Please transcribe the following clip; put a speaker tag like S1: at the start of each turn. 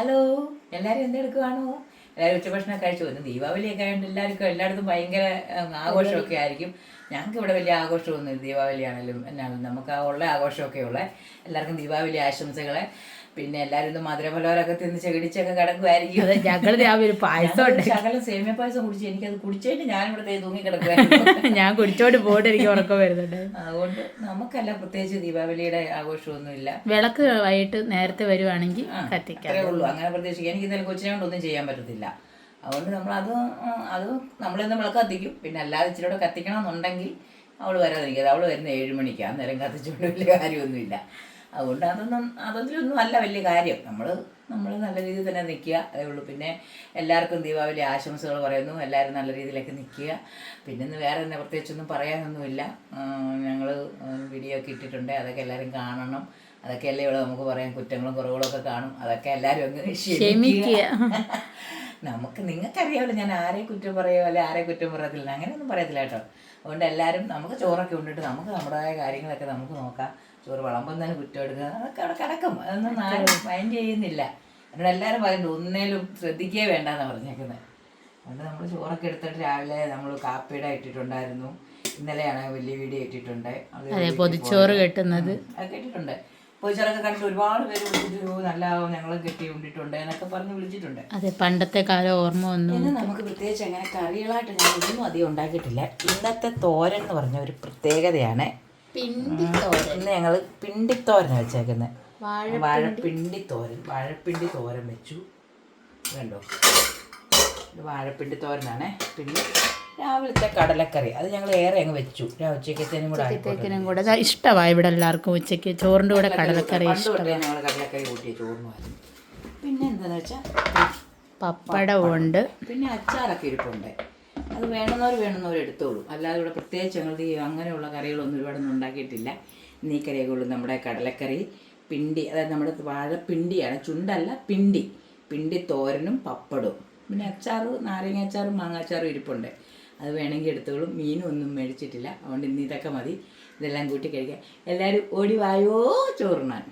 S1: Hello, എല്ലാവരും എന്തെടുക്കുവാണോ? എല്ലാവരും ഉച്ചഭക്ഷണം കഴിച്ചു. ഇന്ന് ദീപാവലിയൊക്കെ ആയതുകൊണ്ട് എല്ലായിടത്തും ഭയങ്കര ആഘോഷമൊക്കെ ആയിരിക്കും. ഞങ്ങൾക്ക് ഇവിടെ വലിയ ആഘോഷമൊന്നുമില്ല. ദീപാവലിയാണെങ്കിലും എന്നാലും നമുക്ക് ആ ഉള്ള ആഘോഷമൊക്കെ ഉള്ള എല്ലാവർക്കും ദീപാവലി ആശംസകളെ. പിന്നെ എല്ലാവരും ഇന്ന് മധുരഫലവരൊക്കെ തിന്ന് ചെകിടിച്ചൊക്കെ കിടക്കുമായിരിക്കും.
S2: ഞങ്ങൾ രാവിലെ പായസം
S1: ശകലം സേമിയ പായസം കുടിച്ചു. എനിക്കത് കുടിച്ചിട്ട് ഞാനിവിടെ തൂങ്ങി കിടക്കുമായിരുന്നു.
S2: ഞാൻ കുടിച്ചോണ്ട് പോയിട്ട് എനിക്ക് ഉറക്കം വരുന്നുണ്ട്.
S1: അതുകൊണ്ട് നമുക്കല്ല പ്രത്യേകിച്ച് ദീപാവലിയുടെ ആഘോഷമൊന്നുമില്ല.
S2: വിളക്ക് വൈകിട്ട് നേരത്തെ വരുവാണെങ്കിൽ കത്തിക്കാം,
S1: അത്രേ ഉള്ളൂ. അങ്ങനെ പ്രത്യേകിച്ച് എനിക്ക് എന്തായാലും കൊച്ചിനെ കൊണ്ടൊന്നും ചെയ്യാൻ പറ്റത്തില്ല. അതുകൊണ്ട് അത് നമ്മളിന്ന് വിളക്ക് കത്തിക്കും. പിന്നെ അല്ലാതെ ഇച്ചിരി കൂടെ കത്തിക്കണം എന്നുണ്ടെങ്കിൽ അവൾ വരാതിരിക്കുക. അവൾ വരുന്ന 7 മണിക്കാണ്. അന്നേരം കത്തിച്ചുകൊണ്ട് വലിയ കാര്യമൊന്നുമില്ല. അതുകൊണ്ട് അതിലൊന്നും അല്ല വലിയ കാര്യം. നമ്മൾ നല്ല രീതിയിൽ തന്നെ നിൽക്കുക, അതേ ഉള്ളൂ. പിന്നെ എല്ലാവർക്കും ദീപാവലി ആശംസകൾ പറയുന്നു. എല്ലാവരും നല്ല രീതിയിലൊക്കെ നിൽക്കുക. പിന്നെ ഇന്ന് വേറെ തന്നെ പ്രത്യേകിച്ചൊന്നും പറയാനൊന്നുമില്ല. ഞങ്ങൾ വീഡിയോ ഒക്കെ ഇട്ടിട്ടുണ്ട്, അതൊക്കെ എല്ലാവരും കാണണം. അതൊക്കെ അല്ലേ ഇവിടെ നമുക്ക് പറയാം. കുറ്റങ്ങളും കുറവുകളും ഒക്കെ കാണും. അതൊക്കെ എല്ലാവരും അങ്ങ് ക്ഷമിക്കുക. നിങ്ങൾക്കറിയാമല്ലോ ഞാൻ ആരെ കുറ്റം പറയുമോ അല്ലെ ആരെ കുറ്റം പറയത്തില്ല, അങ്ങനെയൊന്നും പറയത്തില്ല കേട്ടോ. അതുകൊണ്ട് എല്ലാവരും നമുക്ക് ചോറൊക്കെ ഉണ്ടിട്ട് നമുക്ക് നമ്മുടേതായ കാര്യങ്ങളൊക്കെ നമുക്ക് നോക്കാം. ചോറ് വിളമ്പം തന്നെ കുറ്റം എടുക്കുക, അതൊക്കെ അവിടെ കിടക്കും. അതൊന്നും ആരും മൈൻഡ് ചെയ്യുന്നില്ല. എന്നോട് എല്ലാവരും പറയുന്നുണ്ട് ഒന്നേലും ശ്രദ്ധിക്കേ വേണ്ടെന്നാണ് പറഞ്ഞേക്കുന്നത്. അതുകൊണ്ട് നമ്മൾ ചോറൊക്കെ എടുത്തിട്ട് രാവിലെ നമ്മൾ കാപ്പിയുടെ ഇട്ടിട്ടുണ്ടായിരുന്നു. ഇന്നലെയാണ് വലിയ വീഡിയോ ഇട്ടിട്ടുണ്ട്. അത്
S2: പൊതിച്ചോറ് കെട്ടുന്നത്
S1: അതൊക്കെ ഇട്ടിട്ടുണ്ട്. പൊതിച്ചോറൊക്കെ കണ്ടിട്ട് ഒരുപാട് പേര് വിളിച്ചിട്ട് നല്ല ഞങ്ങളും കെട്ടി ഉണ്ടിട്ടുണ്ട് എന്നൊക്കെ പറഞ്ഞ് വിളിച്ചിട്ടുണ്ട്.
S2: അതെ, പണ്ടത്തെ കാലം ഓർമ്മ വന്നു.
S1: ഇന്ന് നമുക്ക് പ്രത്യേകിച്ച് അങ്ങനെ കറികളായിട്ട് ഞാൻ ഇതൊന്നും അധികം ഉണ്ടാക്കിയിട്ടില്ല. ഇന്നത്തെ തോരൻ എന്ന് പറഞ്ഞ ഒരു പ്രത്യേകതയാണ്. ഇന്ന് ഞങ്ങൾ പിണ്ടിത്തോരനാണ് വെച്ചേക്കുന്നത്. വാഴപ്പിണ്ടി തോരൻ വെച്ചു. വേണ്ടോ, വാഴപ്പിണ്ടി തോരനാണ്. പിന്നെ രാവിലത്തെ കടലക്കറി അത് ഞങ്ങൾ ഏറെ അങ്ങ് വെച്ചു. ഉച്ചക്കത്തേനും
S2: കൂടെ ഇഷ്ടമാണ് ഇവിടെ എല്ലാവർക്കും. ഉച്ചയ്ക്ക് ചോറിൻ്റെ കൂടെ കടലക്കറി
S1: ഇഷ്ടമാണ്. ഞങ്ങൾ കടലക്കറി കൂട്ടിയ ചോറിനുമായിരുന്നു. പിന്നെ എന്താണെന്ന് വെച്ചാൽ
S2: പപ്പടമുണ്ട്.
S1: പിന്നെ അച്ചാറൊക്കെ ഇരിപ്പുണ്ട്. അത് വേണമെന്നവർ എടുത്തോളൂ. അല്ലാതെ ഇവിടെ പ്രത്യേകിച്ച് ഞങ്ങൾ അങ്ങനെയുള്ള കറികളൊന്നും ഒരുപാടൊന്നും ഉണ്ടാക്കിയിട്ടില്ല. ഈ കറിയൊക്കെ ഉള്ളൂ. നമ്മുടെ കടലക്കറി, പിണ്ടി, അതായത് നമ്മുടെ വാഴപ്പിണ്ടിയാണ്, ചുണ്ടല്ല, പിണ്ടി തോരനും പപ്പടവും. പിന്നെ അച്ചാറ്, നാരങ്ങ അച്ചാറും മാങ്ങ അച്ചാറും ഇരിപ്പുണ്ട്. അത് വേണമെങ്കിൽ എടുത്തോളും. മീനും ഒന്നും മേടിച്ചിട്ടില്ല. അതുകൊണ്ട് ഇന്ന് ഇതൊക്കെ മതി. ഇതെല്ലാം കൂട്ടി കഴിക്കാം. എല്ലാവരും ഓടി വായോ ചോറുണ്ണാൻ.